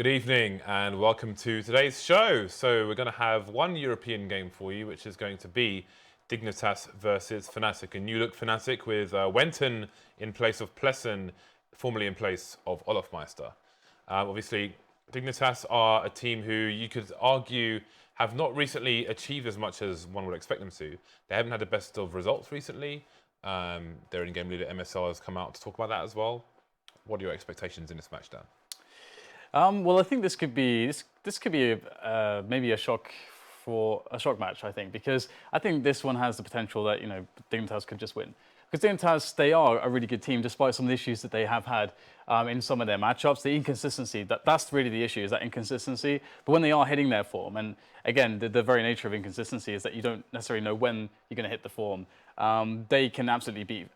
Good evening and welcome to today's show. So we're going to have one European game for you, which is going to be Dignitas versus Fnatic. A new look Fnatic with wenton in place of Plessen, formerly in place of Olofmeister. Obviously, Dignitas are a team who you could argue have not recently achieved as much as one would expect them to. They haven't had the best of results recently. Their in-game leader MSL has come out to talk about that as well. What are your expectations in this match, Dan? Well, I think this could be maybe a shock match. I think because I think this one has the potential that Dignitas could just win. Because Dignitas, they are a really good team despite some of the issues that they have had in some of their matchups. The inconsistency, that's really the issue, is that inconsistency. But when they are hitting their form, and again, the very nature of inconsistency is that you don't necessarily know when you're going to hit the form. They can absolutely beat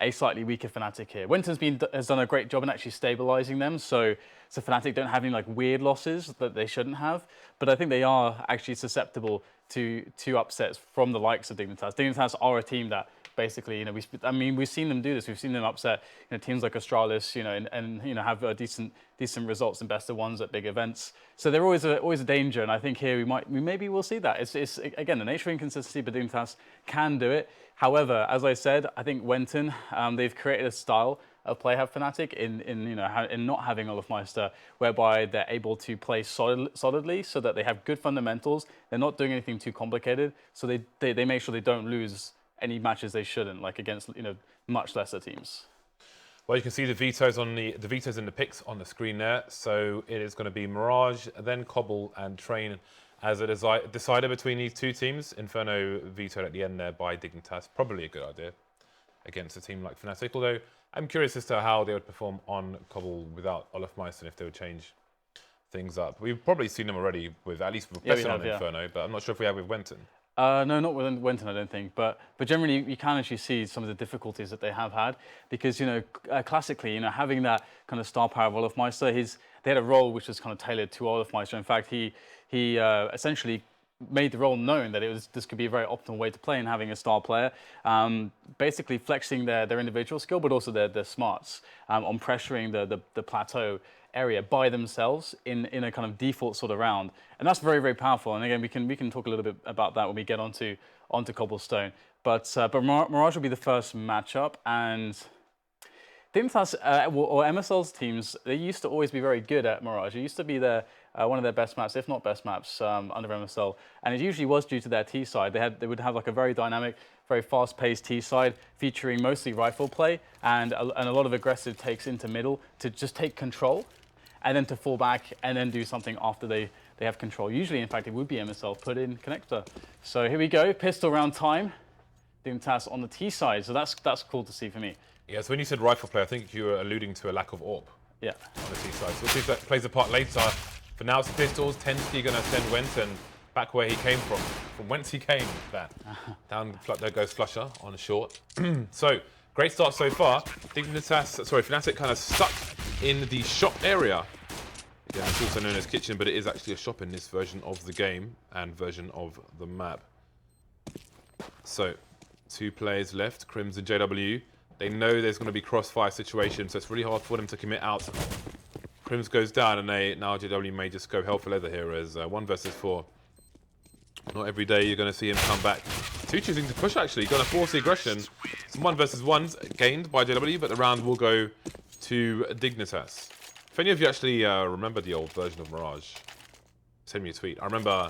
a slightly weaker Fnatic here. wenton has done a great job in actually stabilizing them, so Fnatic don't have any weird losses that they shouldn't have. But I think they are actually susceptible to upsets from the likes of Dignitas. Dignitas are a team that basically, we've seen them do this. We've seen them upset teams like Astralis, and have decent results and best of ones at big events. So they're always a danger, and I think here maybe we'll see that. It's again the nature of inconsistency, but Dignitas can do it. However, as I said, I think wenton, they've created a style of play have Fnatic in not having Olofmeister, whereby they're able to play solidly so that they have good fundamentals. They're not doing anything too complicated, so they make sure they don't lose any matches they shouldn't, like against much lesser teams. Well, you can see the vetoes in the picks on the screen there. So it is going to be Mirage, then Cobble and Train as a decider between these two teams. Inferno vetoed at the end there by Dignitas. Probably a good idea against a team like Fnatic. Although I'm curious as to how they would perform on Cobble without Olofmeister, if they would change things up. We've probably seen them already with at least with Plessen on Inferno, but I'm not sure if we have with wenton. No, not with wenton, I don't think. But generally, you can actually see some of the difficulties that they have had because classically, having that kind of star power of Olofmeister, they had a role which was kind of tailored to Olofmeister. In fact, he essentially made the role known that this could be a very optimal way to play in having a star player, basically flexing their individual skill, but also their smarts on pressuring the plateau area by themselves in a kind of default sort of round, and that's very, very powerful. And again, we can talk a little bit about that when we get onto Cobblestone. But Mirage will be the first matchup, and Dignitas or MSL's teams, they used to always be very good at Mirage. It used to be one of their best maps, if not best maps, under MSL, and it usually was due to their T side. They would have a very dynamic, very fast-paced T side featuring mostly rifle play and a lot of aggressive takes into middle to just take control, and then to fall back and then do something after they have control. Usually, in fact, it would be MSL put in connector. So here we go, pistol round time. Dignitas on the T side, so that's cool to see for me. Yeah, so when you said rifle play, I think you were alluding to a lack of AWP. Yeah. On the T side. So we'll see if that plays a part later. For now, it's pistols. tenzki going to send wenton back where he came from whence he came. Down there goes flusha on a short. So great start so far. Fnatic kind of stuck in the shop area. Yeah, it's also known as kitchen, but it is actually a shop in this version of the game and version of the map. So 2 players left, KRIMZ and JW. They know there's going to be crossfire situation, so it's really hard for them to commit out. KRIMZ goes down, and now JW may just go hell for leather here as 1 versus 4. Not every day you're going to see him come back. 2 choosing to push, actually. Going to force the aggression. Some 1 versus 1s gained by JW, but the round will go to Dignitas. If any of you actually remember the old version of Mirage, send me a tweet. I remember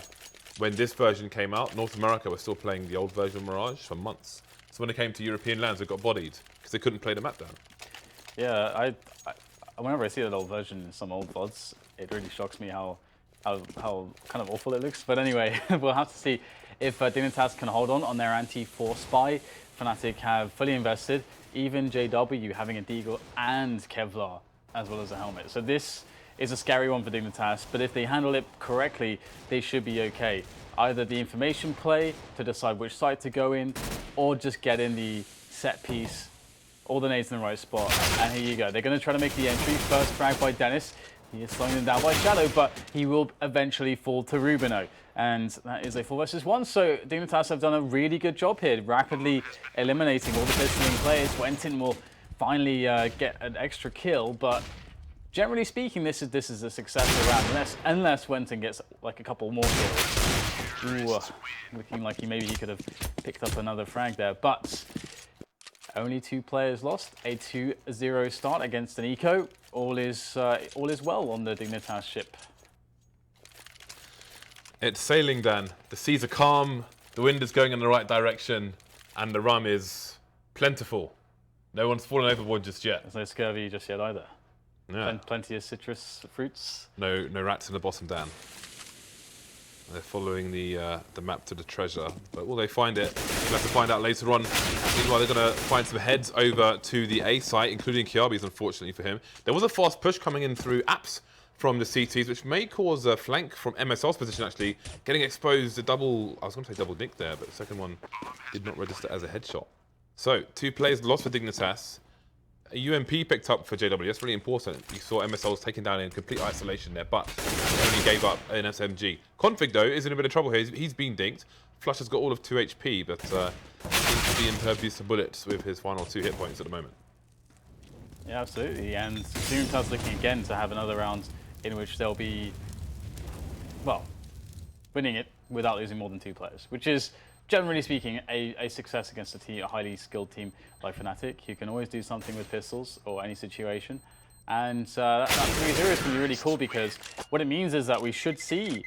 when this version came out, North America was still playing the old version of Mirage for months. So when it came to European lands, they got bodied because they couldn't play the map down. Yeah, whenever I see that old version in some old VODs, it really shocks me how kind of awful it looks. But anyway, we'll have to see if Dignitas can hold on their anti-force buy. Fnatic have fully invested, even JW having a Deagle and Kevlar as well as a helmet. So this is a scary one for Dignitas, but if they handle it correctly, they should be okay. Either the information play to decide which side to go in, or just get in the set piece, all the nades in the right spot. And here you go. They're going to try to make the entry. First frag by Dennis. He is slowing them down by Shadow, but he will eventually fall to RUBINO. And that is a 4 versus 1. So Dignitas have done a really good job here, rapidly eliminating all the pistoling players. wenton will finally get an extra kill, but generally speaking, this is a successful round, unless wenton gets like a couple more kills. Ooh, looking like maybe he could have picked up another frag there, but only 2 players lost. A 2-0 start against an eco. All is well on the Dignitas ship. It's sailing, Dan. The seas are calm, the wind is going in the right direction, and the rum is plentiful. No one's fallen overboard just yet. There's no scurvy just yet either. Yeah. Plenty of citrus fruits. No rats in the bottom, Dan. They're following the map to the treasure, but will they find it? We'll have to find out later on. Meanwhile, they're going to find some heads over to the A site, including Kjærbye's, unfortunately for him. There was a fast push coming in through apps from the CTs, which may cause a flank from MSL's position, actually. Getting exposed, I was going to say double nick there, but the second one did not register as a headshot. So, 2 players lost for Dignitas. A UMP picked up for JW. That's really important. You saw MSL was taken down in complete isolation there, but they only gave up an SMG. Config, though, is in a bit of trouble here. He's been dinked. flusha's got all of 2 HP, but seems to be impervious to bullets with his final 2 hit points at the moment. Yeah, absolutely. And Dignitas looking again to have another round in which they'll be, well, winning it without losing more than 2 players, which is, generally speaking, a success against a highly skilled team like Fnatic. You can always do something with pistols or any situation. And that 3-0 is going to be really cool, because what it means is that we should see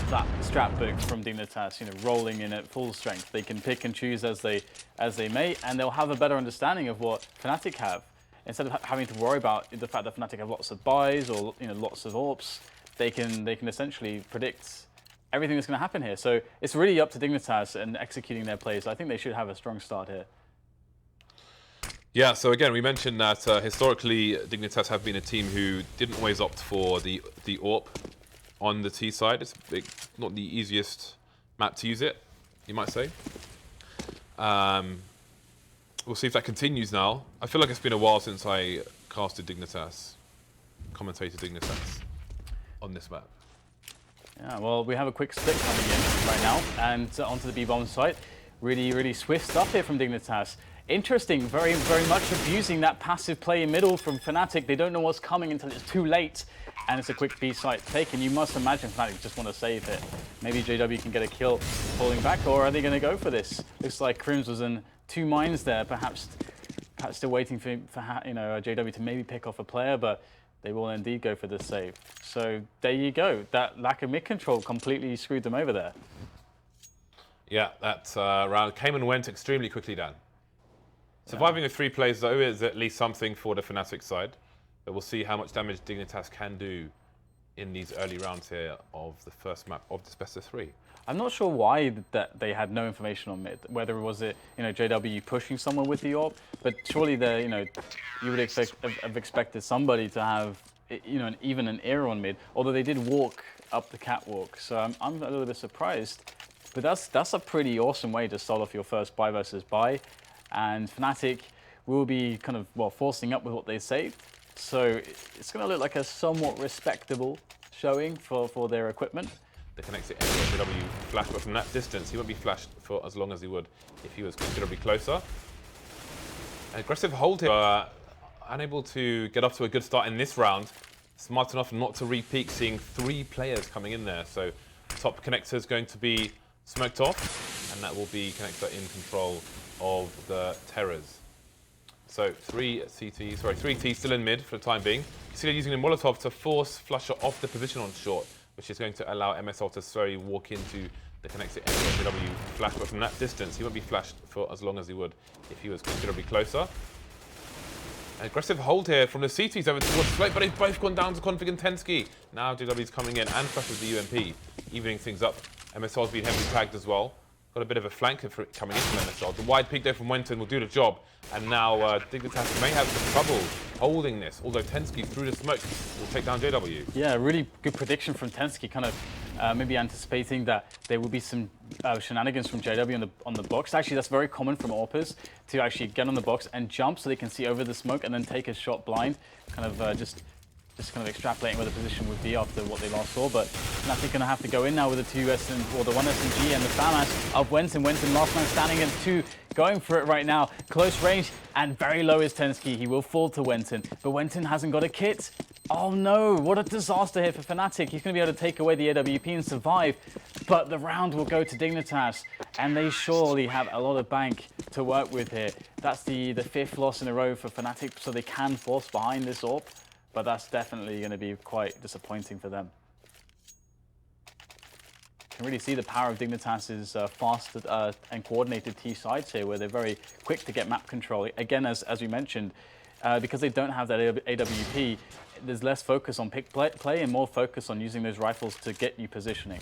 that strat book from Dignitas, rolling in at full strength. They can pick and choose as they may, and they'll have a better understanding of what Fnatic have. Instead of having to worry about the fact that Fnatic have lots of buys or lots of AWPs, they can essentially predict everything that's going to happen here. So it's really up to Dignitas and executing their plays. I think they should have a strong start here. Yeah, so again, we mentioned that historically Dignitas have been a team who didn't always opt for the AWP on the T side. It's not the easiest map to use it, you might say. We'll see if that continues now. I feel like it's been a while since I casted Dignitas, commentated Dignitas on this map. Yeah, well, we have a quick split coming in right now, and onto the B-bomb site. Really swift stuff here from Dignitas. Interesting, very much abusing that passive play in middle from Fnatic. They don't know what's coming until it's too late, and it's a quick B site taken. You must imagine Fnatic just want to save it. Maybe JW can get a kill falling back, or are they going to go for this? Looks like KRIMZ was in 2 minds there, perhaps still waiting for JW to maybe pick off a player, but they will indeed go for the save. So there you go. That lack of mid control completely screwed them over there. Yeah, that round came and went extremely quickly, Dan. Surviving with 3 plays, though, is at least something for the Fnatic side. But we'll see how much damage Dignitas can do in these early rounds here of the first map of this best of 3. I'm not sure why that they had no information on mid. Whether it was JW pushing someone with the AWP, but surely you would have expected somebody to have even an ear on mid. Although they did walk up the catwalk, so I'm a little bit surprised. But that's a pretty awesome way to start off your first buy versus buy, and Fnatic will be kind of forcing up with what they saved. So it's going to look like a somewhat respectable showing for their equipment. The connected JW flash, but from that distance, he won't be flashed for as long as he would if he was considerably closer. An aggressive hold here, unable to get off to a good start in this round. Smart enough not to re-peak, seeing 3 players coming in there. So top connector is going to be smoked off, and that will be connector in control of the Terrors. So 3 T still in mid for the time being. You see they're using the Molotov to force flusha off the position on short, which is going to allow MSL to slowly walk into the connected JW flash, but from that distance, he won't be flashed for as long as he would if he was considerably closer. An aggressive hold here from the CTs over towards Slate, but they've both gone down to Config and tenzki. Now JW's coming in and flashes the UMP, evening things up. MSL's been heavily tagged as well. Got a bit of a flank coming in from MSL. The wide peak there from wenton will do the job. And now Dignitas may have some trouble holding this, although tenzki through the smoke will take down JW. Yeah, really good prediction from tenzki, kind of maybe anticipating that there will be some shenanigans from JW on the box. Actually, that's very common from AWPers to actually get on the box and jump so they can see over the smoke and then take a shot blind, kind of just kind of extrapolating where the position would be after what they last saw. But Fnatic going to have to go in now with the 1 SMG and the FAMAS of wenton. wenton last man standing at 2, going for it right now. Close range and very low is tenzki. He will fall to wenton, but wenton hasn't got a kit. Oh no, what a disaster here for Fnatic. He's going to be able to take away the AWP and survive, but the round will go to Dignitas, and they surely have a lot of bank to work with here. That's the 5th loss in a row for Fnatic, so they can force behind this AWP, but that's definitely going to be quite disappointing for them. You can really see the power of Dignitas's fast and coordinated T sides here, where they're very quick to get map control. Again, as we mentioned, because they don't have that AWP, there's less focus on pick play and more focus on using those rifles to get you positioning.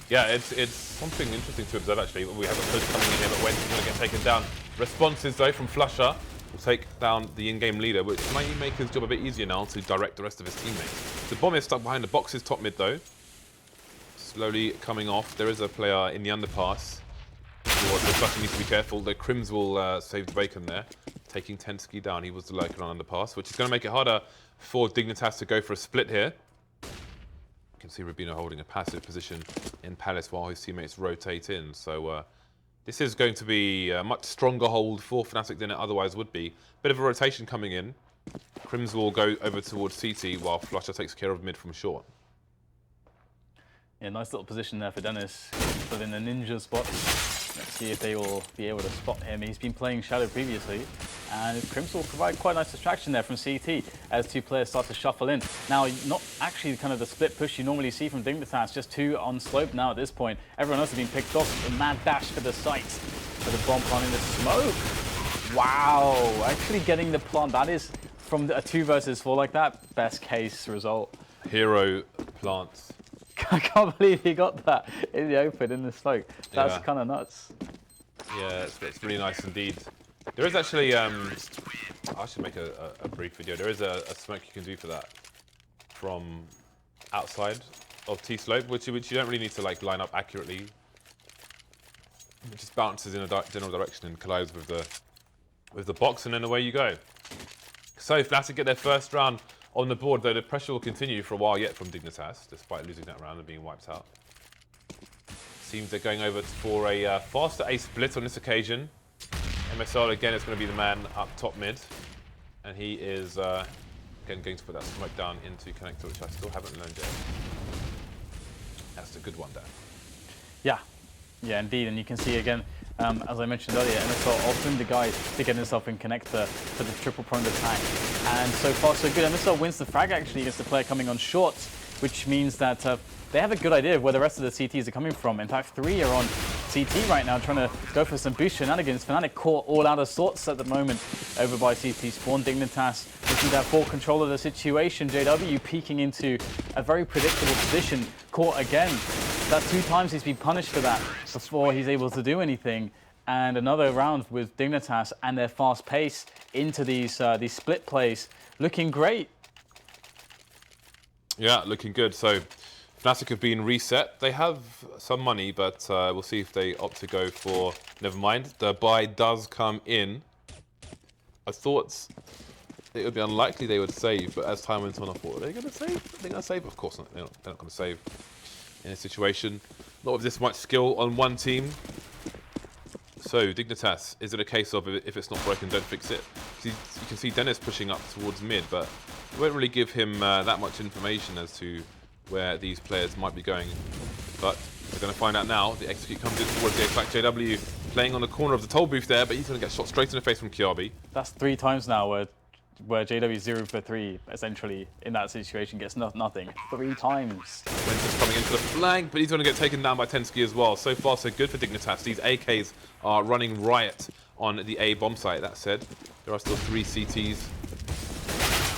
Yeah, it's something interesting to observe actually. We have a push coming in here, but wenton's going to get taken down. Responses though from flusha will take down the in-game leader, which might make his job a bit easier now to direct the rest of his teammates. The bomb is stuck behind the boxes top mid though. Slowly coming off. There is a player in the underpass. The flusha needs to be careful. The KRIMZ will save the bacon there, taking tenzki down. He was the lurker on underpass, which is going to make it harder for Dignitas to go for a split here. You can see RUBINO holding a passive position in Palace while his teammates rotate in. So this is going to be a much stronger hold for Fnatic than it otherwise would be. Bit of a rotation coming in. KRIMZ will go over towards CT while flusha takes care of mid from short. Yeah, nice little position there for Dennis, but in a ninja spot. Let's see if they will be able to spot him. He's been playing Shadow previously, and KRIMZ will provide quite a nice distraction there from CT as 2 players start to shuffle in. Now, not actually kind of the split push you normally see from Dignitas, just 2 on slope now at this point. Everyone else has been picked off. A mad dash for the site, for the bomb planting the smoke. Wow, actually getting the plant. That is, from a 2 versus 4 like that, best case result. Hero plants. I can't believe he got that in the open, in the smoke. That's kind of nuts. Yeah, it's really nice indeed. There is actually, I should make a brief video. There is a smoke you can do for that from outside of T-slope, which you don't really need to like line up accurately. It just bounces in a general direction and collides with the box, and then away you go. So Fnatic get their first round on the board, though the pressure will continue for a while yet from Dignitas, despite losing that round and being wiped out. Seems they're going over for a faster A split on this occasion. MSL again is going to be the man up top mid, and he is again going to put that smoke down into connector, which I still haven't learned yet. That's a good one there. Yeah, indeed, and you can see again, as I mentioned earlier, MSL often the guy to get himself in connector for the triple-pronged attack. And so far, so good. MSL wins the frag, actually, against the player coming on short, which means that they have a good idea of where the rest of the CTs are coming from. In fact, 3 are on CT right now, trying to go for some boost shenanigans. Fnatic caught all out of sorts at the moment over by CT spawn. Dignitas looking to have full control of the situation. JW peeking into a very predictable position. Caught again. That's 2 times he's been punished for that before he's able to do anything. And another round with Dignitas and their fast pace into these split plays. Looking great. Yeah, looking good. So Fnatic have been reset. They have some money, but we'll see if they opt to go for... Never mind. The buy does come in. I thought it would be unlikely they would save, but as time went on, I thought, are they going to save? Are they going to save? Of course not. They're not going to save in a situation. Not with this much skill on one team. So, Dignitas, is it a case of if it's not broken, don't fix it? You can see Dennis pushing up towards mid, but it won't really give him that much information as to where these players might be going. But we're going to find out now. The execute comes in towards the A-Flack. JW playing on the corner of the toll booth there, but he's going to get shot straight in the face from Kjaerbye. That's 3 times now where JW 0 for 3 essentially in that situation gets nothing. 3 times. Wenton's coming into the flank, but he's going to get taken down by tenzki as well. So far, so good for Dignitas. These AKs are running riot on the A bomb site. That said, there are still 3 CTs.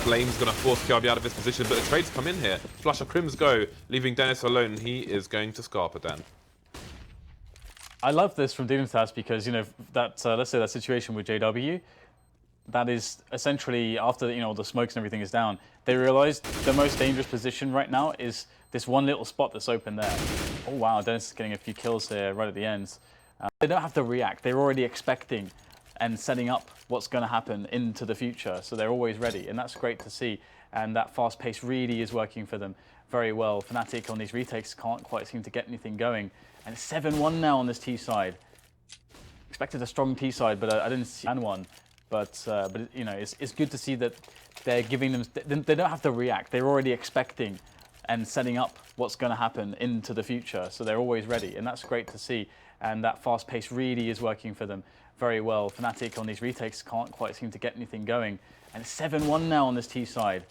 Flame's going to force Kjærbye out of his position, but the trades come in here. flusha KRIMZ go, leaving Dennis alone. He is going to Scarpa then. I love this from Dignitas because, you know, that let's say that situation with JW, that is essentially after, you know, the smokes and everything is down, they realized the most dangerous position right now is this one little spot that's open there. Oh wow, Dennis is getting a few kills here right at the end. They don't have to react. They're already expecting and setting up what's going to happen into the future. So they're always ready, and that's great to see. And that fast pace really is working for them very well. Fnatic on these retakes can't quite seem to get anything going. And it's 7-1 now on this T side. Expected a strong T side, but I didn't see one. But you know, it's good to see that they're giving them, they don't have to react. They're already expecting and setting up what's going to happen into the future. So they're always ready, and that's great to see. And that fast pace really is working for them very well. Fnatic on these retakes can't quite seem to get anything going. And it's 7-1 now on this T side.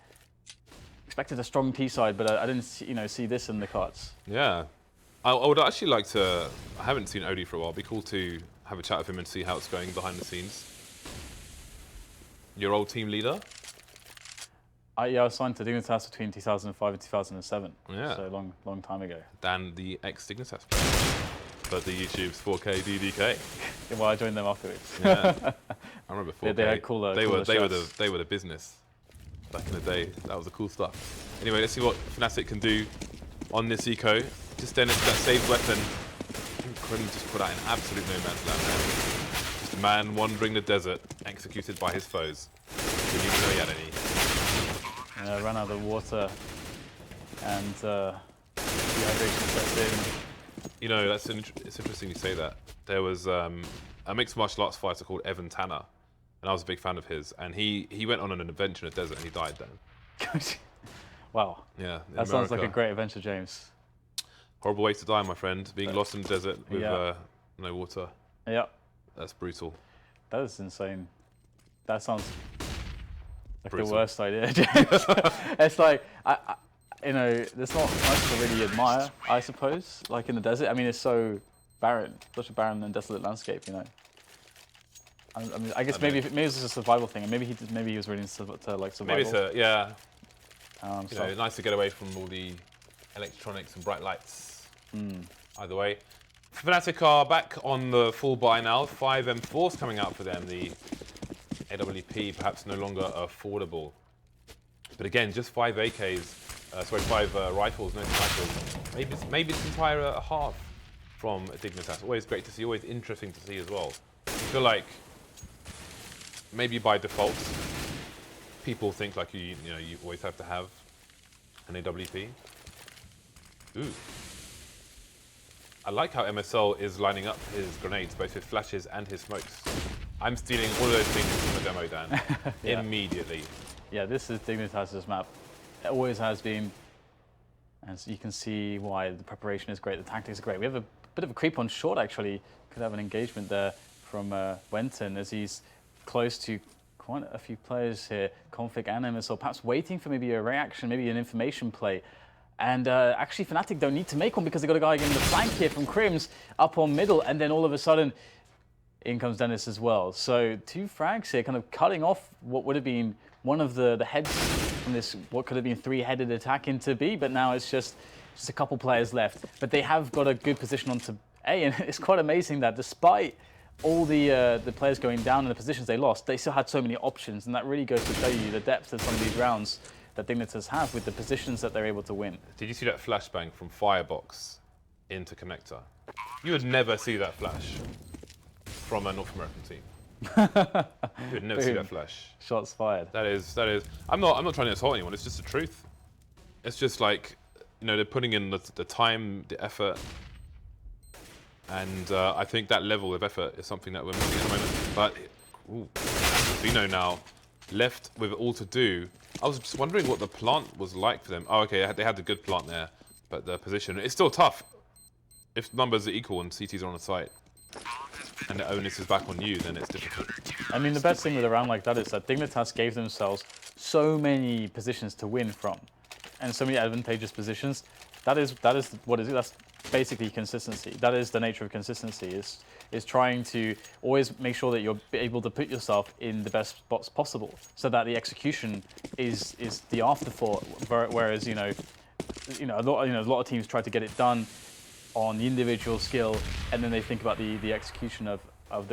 Expected a strong T side, but I didn't see this in the cards. Yeah. I would actually like to, I haven't seen Odie for a while. It'd be cool to have a chat with him and see how it's going behind the scenes. Your old team leader? Yeah, I was signed to Dignitas between 2005 and 2007. Yeah. So long time ago. Dan, the ex-Dignitas player. But the YouTube's 4K DDK. Well, I joined them afterwards. Yeah. I remember 4K. They had cooler they were shots. they were the business back in the day. That was the cool stuff. Anyway, let's see what Fnatic can do on this eco. Just Dennis, that saved weapon. Couldn't just put out an absolute no man's land there. Just a man wandering the desert, executed by his foes. Didn't even know he had any. Ran out of water, and dehydration sets in. You know, it's interesting you say that. There was a mixed martial arts fighter called Evan Tanner, and I was a big fan of his. And he went on an adventure in the desert and he died then. Wow. Yeah. That sounds like a great adventure, James. Horrible way to die, my friend. Being lost in the desert with no water. Yeah. That's brutal. That is insane. That sounds like brutal. The worst idea, James. It's like, there's not much to really admire, I suppose, like in the desert. I mean, it's so barren, such a barren and desolate landscape, you know. I mean, I guess maybe it's a survival thing, and maybe he was really into like survival. Maybe it's yeah. You know, nice to get away from all the electronics and bright lights. Either way, Fnatic are back on the full buy now. 5 M4s coming out for them. The AWP perhaps no longer affordable, but again, just 5 AKs. 5 rifles, no snipers. Maybe it's entire a half from Dignitas. Always great to see, always interesting to see as well. I feel like maybe by default, people think like you always have to have an AWP. Ooh. I like how MSL is lining up his grenades, both his flashes and his smokes. I'm stealing all of those things from the demo, Dan. Yeah. Immediately. Yeah, this is Dignitas' map. It always has been, and so you can see why the preparation is great, the tactics are great. We have a bit of a creep on short, actually. Could have an engagement there from wenton as he's close to quite a few players here, Config and MSL, perhaps waiting for maybe a reaction, maybe an information play. And actually, Fnatic don't need to make one because they've got a guy getting the flank here from KRIMZ up on middle, and then all of a sudden, in comes Dennis as well. So 2 frags here, kind of cutting off what would have been one of the heads from this, what could have been 3-headed attack into B, but now it's just a couple players left. But they have got a good position onto A, and it's quite amazing that despite all the players going down in the positions they lost, they still had so many options, and that really goes to show you the depth of some of these rounds that Dignitas have with the positions that they're able to win. Did you see that flashbang from Firebox into Connector? You would never see that flash from a North American team. You would never see that flash. Shots fired. That is. I'm not trying to insult anyone. It's just the truth. It's just like, they're putting in the time, the effort, and I think that level of effort is something that we're missing at the moment. But Vino now left with all to do. I was just wondering what the plant was like for them. Oh, okay, they had the good plant there, but the position, it's still tough. If numbers are equal and CTs are on the site, and the onus is back on you, then it's difficult. I mean, the best thing with a round like that is that Dignitas gave themselves so many positions to win from, and so many advantageous positions. That is what it is. That's basically consistency. That is the nature of consistency. Is trying to always make sure that you're able to put yourself in the best spots possible, so that the execution is the afterthought. Whereas a lot of teams try to get it done on the individual skill, and then they think about the execution of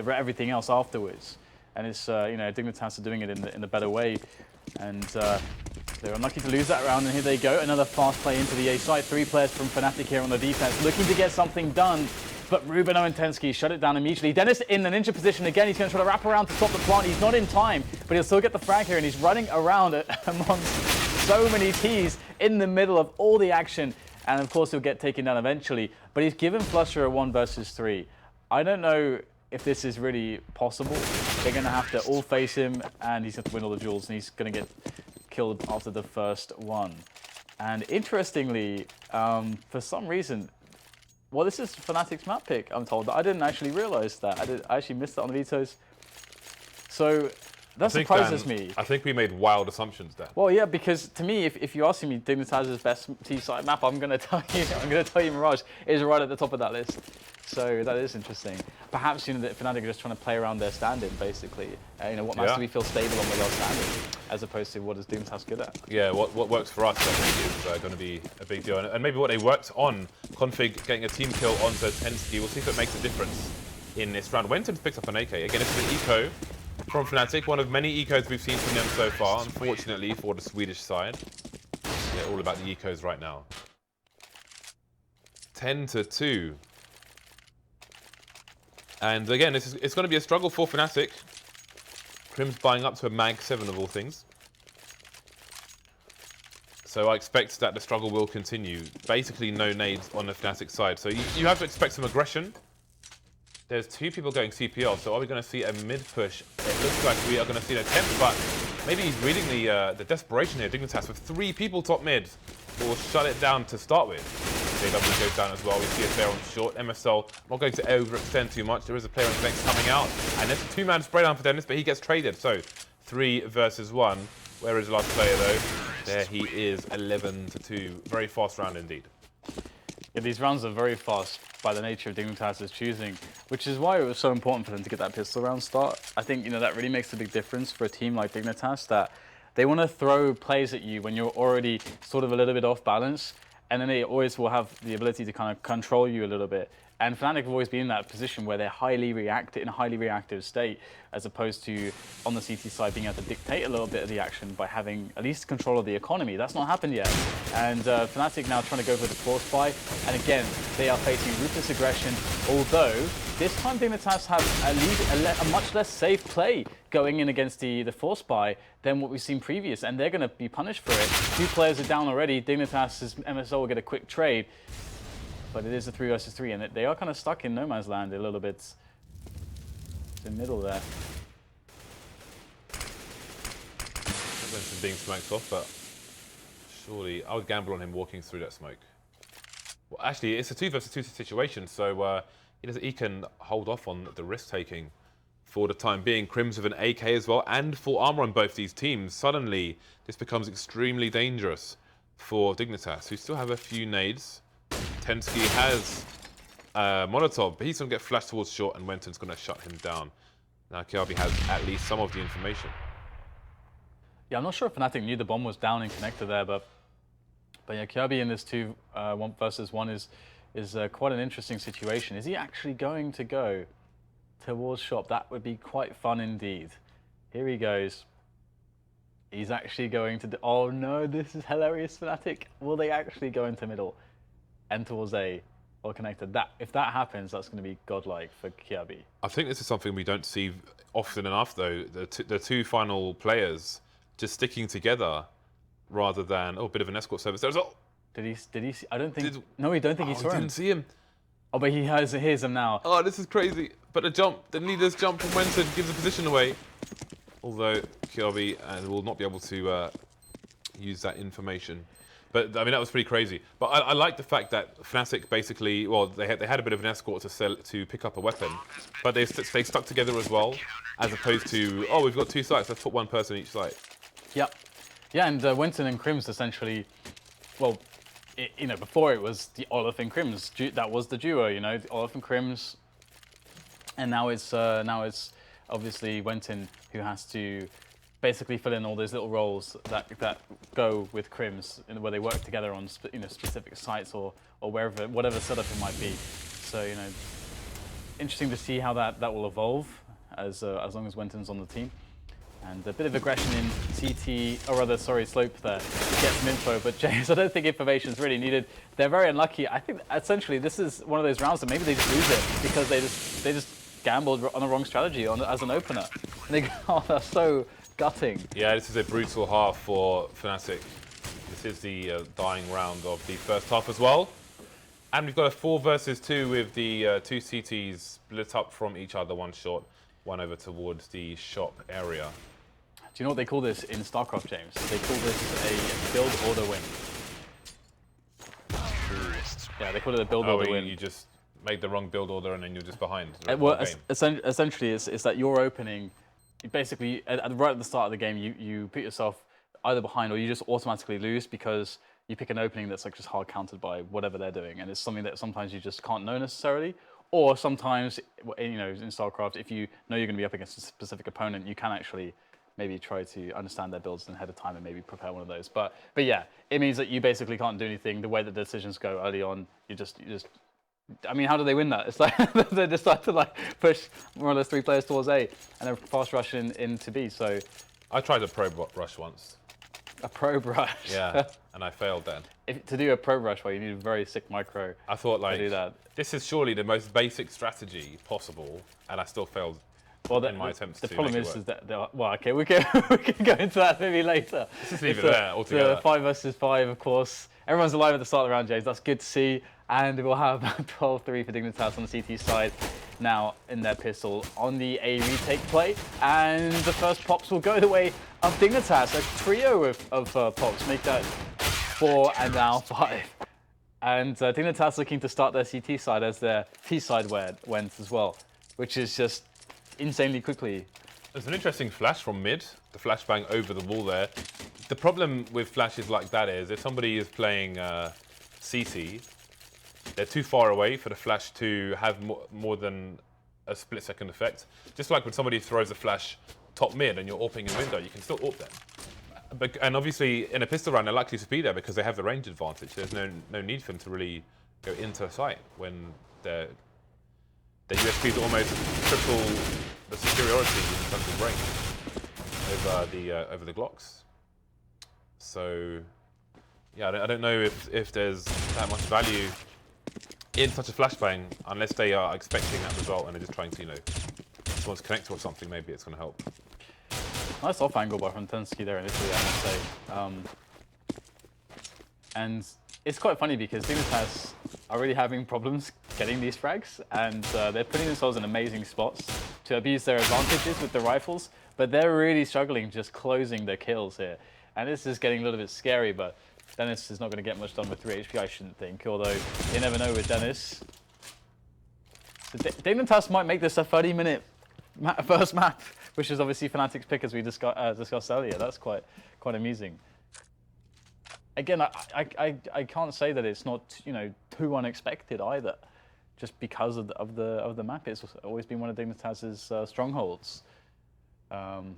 everything else afterwards. And it's Dignitas are doing it in the better way, and they're unlucky to lose that round. And here they go, another fast play into the A side. 3 players from Fnatic here on the defense, looking to get something done. But RUBINO and tenzki shut it down immediately. Dennis in the ninja position again. He's going to try to wrap around to stop the plant. He's not in time, but he'll still get the frag here, and he's running around amongst so many T's in the middle of all the action. And of course, he'll get taken down eventually. But he's given flusha a 1 versus 3. I don't know if this is really possible, they're going to have to all face him, and he's going to win all the duels, and he's going to get killed after the first one. And interestingly, for some reason, well, this is Fnatic's map pick, I'm told. I didn't actually realize that. I actually missed that on the vetoes. So that surprises me. I think we made wild assumptions there. Well, yeah, because to me, if you're asking me Dignitas' best T-side map, I'm going to tell you Mirage is right at the top of that list. So that is interesting. Perhaps that Fnatic are just trying to play around their standing, basically. What maps do we feel stable on with our standing, as opposed to what is Dignitas good at? Yeah, what works for us, I think, is going to be a big deal. And maybe what they worked on, config, getting a team kill onto tenzki, we'll see if it makes a difference in this round. wenton picks up an AK. Again, this is an eco from Fnatic, one of many ecos we've seen from them so far, unfortunately, for the Swedish side. They're all about the ecos right now. 10-2. And again, it's going to be a struggle for Fnatic. KRIMZ buying up to a Mag 7 of all things. So I expect that the struggle will continue. Basically no nades on the Fnatic side. So you have to expect some aggression. There's 2 people going CPL, so are we going to see a mid push? It looks like we are going to see an attempt, but maybe he's reading the desperation here. Dignitas with 3 people top mid will shut it down to start with. JW goes down as well. We see a player on short. MSL not going to overextend too much. There is a player on flex coming out, and there's a 2-man spray down for Dennis, but he gets traded. So 3 versus 1. Where is the last player though? There he is, 11-2. Very fast round indeed. Yeah, these rounds are very fast by the nature of Dignitas' choosing, which is why it was so important for them to get that pistol round start. I think that really makes a big difference for a team like Dignitas, that they want to throw plays at you when you're already sort of a little bit off balance, and then they always will have the ability to kind of control you a little bit. And Fnatic have always been in that position where they're in a highly reactive state, as opposed to on the CT side being able to dictate a little bit of the action by having at least control of the economy. That's not happened yet. And Fnatic now trying to go for the force buy. And again, they are facing ruthless aggression, although this time Dignitas have a much less safe play going in against the force buy than what we've seen previous, and they're going to be punished for it. 2 players are down already. Dignitas' MSL will get a quick trade. But it is a 3 versus 3, and they are kind of stuck in no man's land a little bit. It's in the middle there. Wenton being smoked off, but surely I would gamble on him walking through that smoke. Well, actually, it's a 2 versus 2 situation, so he can hold off on the risk taking for the time being. KRIMZ with an AK as well, and full armor on both these teams. Suddenly, this becomes extremely dangerous for Dignitas, who still have a few nades. tenzki has Molotov, but he's going to get flashed towards short, and wenton's going to shut him down. Now Kjærbye has at least some of the information. Yeah, I'm not sure if Fnatic knew the bomb was down and connected there, but yeah, Kjærbye in this 2 1 versus 1 is quite an interesting situation. Is he actually going to go towards shop? That would be quite fun indeed. Here he goes. He's actually going to... Oh no, this is hilarious, Fnatic. Will they actually go into middle and towards A or connected? If that happens, that's going to be godlike for Kjærbye. I think this is something we don't see often enough, though. The 2 final players just sticking together rather than a bit of an escort service. There's Did he see? I don't think. No, we don't think he saw him. Didn't see him. Oh, but he hears him now. Oh, this is crazy. But the leader's jump from wenton gives the position away. Although Kjærbye will not be able to use that information. But I mean, that was pretty crazy. But I like the fact that Fnatic basically, well, they had a bit of an escort to pick up a weapon, but they stuck together as well, as opposed to, oh, we've got 2 sites, let's put 1 person each site. Yeah, yeah, and wenton and KRIMZ essentially, well, before it was the olof and KRIMZ, that was the duo, the olof and KRIMZ, and now it's obviously wenton who has to basically fill in all those little roles that go with KRIMZ, where they work together on specific sites or whatever setup it might be. So interesting to see how that will evolve as long as wenton's on the team. And a bit of aggression in CT, or rather, sorry, slope there. Get some info, but James, I don't think information's really needed. They're very unlucky. I think essentially this is one of those rounds that maybe they just lose it because they just gambled on the wrong strategy as an opener. And they're so gutting. Yeah, this is a brutal half for Fnatic. This is the dying round of the first half as well. And we've got a 4 versus 2 with the 2 CTs split up from each other, one short, one over towards the shop area. Do you know what they call this in StarCraft, James? They call this a build order win. Yeah, they call it a build order win. You just made the wrong build order and then you're just behind. Well, essentially, it's that you're opening, basically, right at the start of the game, you put yourself either behind or you just automatically lose because you pick an opening that's like just hard countered by whatever they're doing, and it's something that sometimes you just can't know necessarily. Or sometimes, you know, in StarCraft, if you know you're going to be up against a specific opponent, you can actually maybe try to understand their builds ahead of time and maybe prepare one of those. But yeah, it means that you basically can't do anything. The way that the decisions go early on, you just. I mean, how do they win that? It's like they decide to like push more or less 3 players towards A and then fast rush into B. So I tried a probe rush once. A probe rush. Yeah, and I failed then. To do a probe rush, well, you need a very sick micro. I thought like to do that. This is surely the most basic strategy possible, and I still failed. Well, in my attempts the to problem make is it work. that well, okay, we can go into that maybe later. Let's just leave it there altogether. The 5 versus 5, of course. Everyone's alive at the start of the round, James. That's good to see. And we'll have 12-3 for Dignitas on the CT side now in their pistol on the A retake play. And the first pops will go the way of Dignitas. A trio of pops make that 4 and now 5. And Dignitas looking to start their CT side as their T side went as well, which is just insanely quickly. There's an interesting flash from mid, the flashbang over the wall there. The problem with flashes like that is if somebody is playing CT, they're too far away for the flash to have more than a split-second effect. Just like when somebody throws a flash top mid and you're AWPing in window, you can still AWP them. And obviously, in a pistol round, they're likely to be there because they have the range advantage. There's no need for them to really go into a site when their USPs almost triple the superiority in terms of range over the Glocks. So, yeah, I don't know if there's that much value in such a flashbang unless they are expecting that result and they're just trying to, you know, someone's connector or something. Maybe it's going to help. Nice off angle by from tenzki there initially, I must say. And it's quite funny because Dignitas are really having problems getting these frags, and they're putting themselves in amazing spots to abuse their advantages with the rifles, but they're really struggling just closing their kills here. And this is getting a little bit scary, but Dennis is not going to get much done with 3 HP, I shouldn't think, although you never know with Dennis. So Dignitas might make this a 30-minute first map, which is obviously Fnatic's pick as we discussed earlier. That's quite amusing. Again, I can't say that it's not, you know, too unexpected either, just because of the map. It's always been one of Dignitas's strongholds. How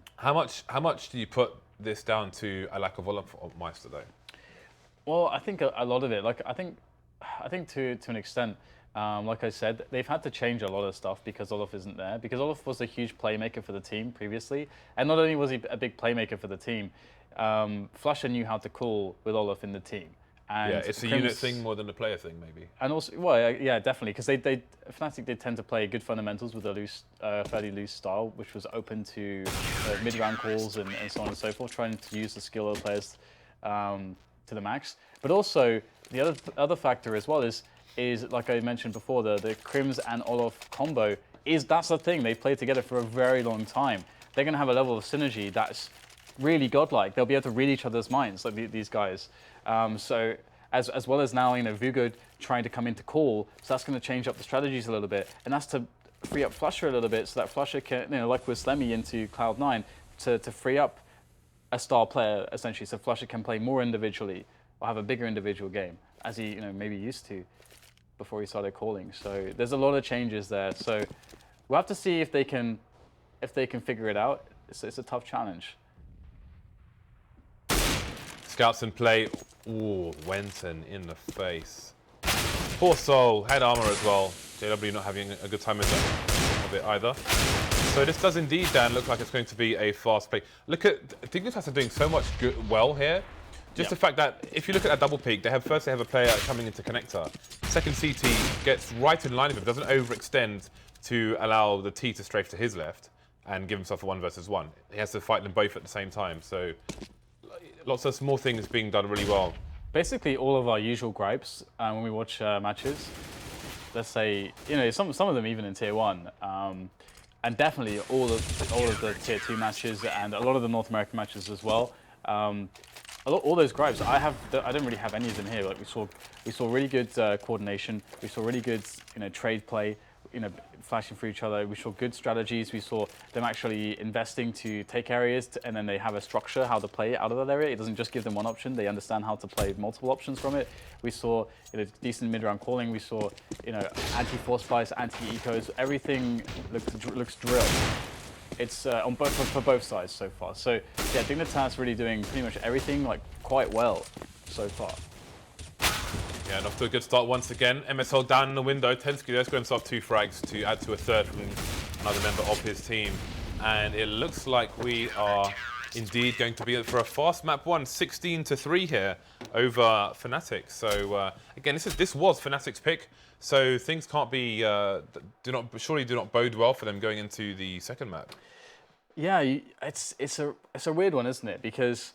much do you put this down to a lack of Olaf-Meister though? Well, I think a lot of it. Like I think to an extent. Like I said, they've had to change a lot of stuff because Olaf isn't there. Because Olaf was a huge playmaker for the team previously, and not only was he a big playmaker for the team, flusha knew how to call with Olaf in the team. And yeah, it's a unit thing more than a player thing, maybe. And also, well, yeah, definitely, because Fnatic did tend to play good fundamentals with a fairly loose style, which was open to mid-round calls and so on and so forth, trying to use the skill of players to the max. But also, the other factor as well is like I mentioned before, the KRIMZ and Olaf combo that's the thing. They've played together for a very long time. They're going to have a level of synergy that's really godlike. They'll be able to read each other's minds, like these guys. So as well as now, you know, Vugod trying to come into call, so that's going to change up the strategies a little bit, and that's to free up flusha a little bit, so that flusha can, you know, like with Slemmy into Cloud9, to free up a star player essentially, so flusha can play more individually or have a bigger individual game, as he, you know, maybe used to before he started calling. So there's a lot of changes there. So we'll have to see if they can figure it out. It's a tough challenge. Scouts in play. Ooh, wenton in the face. Poor soul, head armor as well. JW not having a good time with that of it either. So this does indeed, Dan, look like it's going to be a fast play. Look at Dignitas are doing so much well here. Just the fact that if you look at that double peak, they have a player coming into connector. Second CT gets right in line with him, doesn't overextend to allow the T to strafe to his left and give himself a 1 versus 1. He has to fight them both at the same time. So lots of small things being done really well basically all of our usual gripes when we watch matches. Let's say, you know, some of them even in Tier 1. And definitely all of the Tier 2 matches and a lot of the North American matches as well. All those gripes, I don't really have any of them here. Like we saw really good coordination. We saw really good, you know, trade play. You know, flashing for each other. We saw good strategies. We saw them actually investing to take areas, and then they have a structure how to play out of that area. It doesn't just give them one option. They understand how to play multiple options from it. We saw, you know, decent mid-round calling. We saw, you know, anti-force flies, anti-ecos. Everything looks drilled. It's on both for both sides so far. So yeah, Dignitas really doing pretty much everything like quite well so far. Yeah, and off to a good start once again. MSL down in the window. tenzki there's got himself 2 frags to add to a third from another member of his team. And it looks like we are indeed going to be for a fast map 1, 16-3 here over Fnatic. So again, this was Fnatic's pick. So things can't be surely do not bode well for them going into the second map. Yeah, it's a weird one, isn't it? Because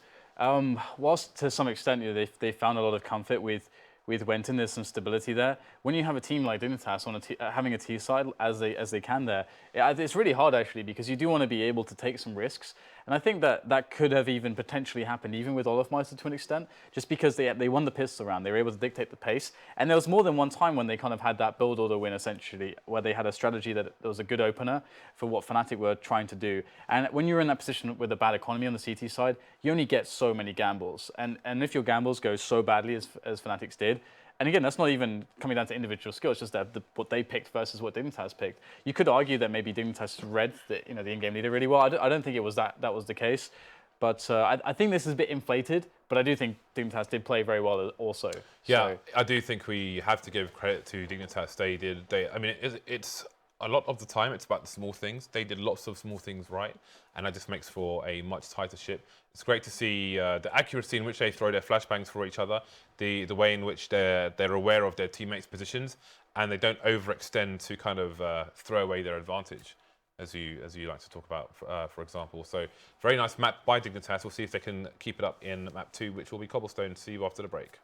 whilst to some extent, you know, they found a lot of comfort with wenton, there's some stability there. When you have a team like Dignitas on having a T side as they can there, it's really hard actually, because you do want to be able to take some risks. And I think that could have even potentially happened even with Olofmeister to an extent, just because they won the pistol round, they were able to dictate the pace. And there was more than one time when they kind of had that build order win essentially, where they had a strategy that was a good opener for what Fnatic were trying to do. And when you're in that position with a bad economy on the CT side, you only get so many gambles. And if your gambles go so badly as Fnatic's did, and again, that's not even coming down to individual skill. It's just that what they picked versus what Dignitas picked. You could argue that maybe Dignitas read the in-game leader really well. I don't think it was that was the case, but I think this is a bit inflated. But I do think Dignitas did play very well also. Yeah, so. I do think we have to give credit to Dignitas. I mean, it's a lot of the time it's about the small things. They did lots of small things right, and that just makes for a much tighter ship. It's great to see the accuracy in which they throw their flashbangs for each other, the way in which they're aware of their teammates' positions, and they don't overextend to kind of throw away their advantage, as you like to talk about, for example. So very nice map by Dignitas. We'll see if they can keep it up in map 2, which will be Cobblestone. See you after the break.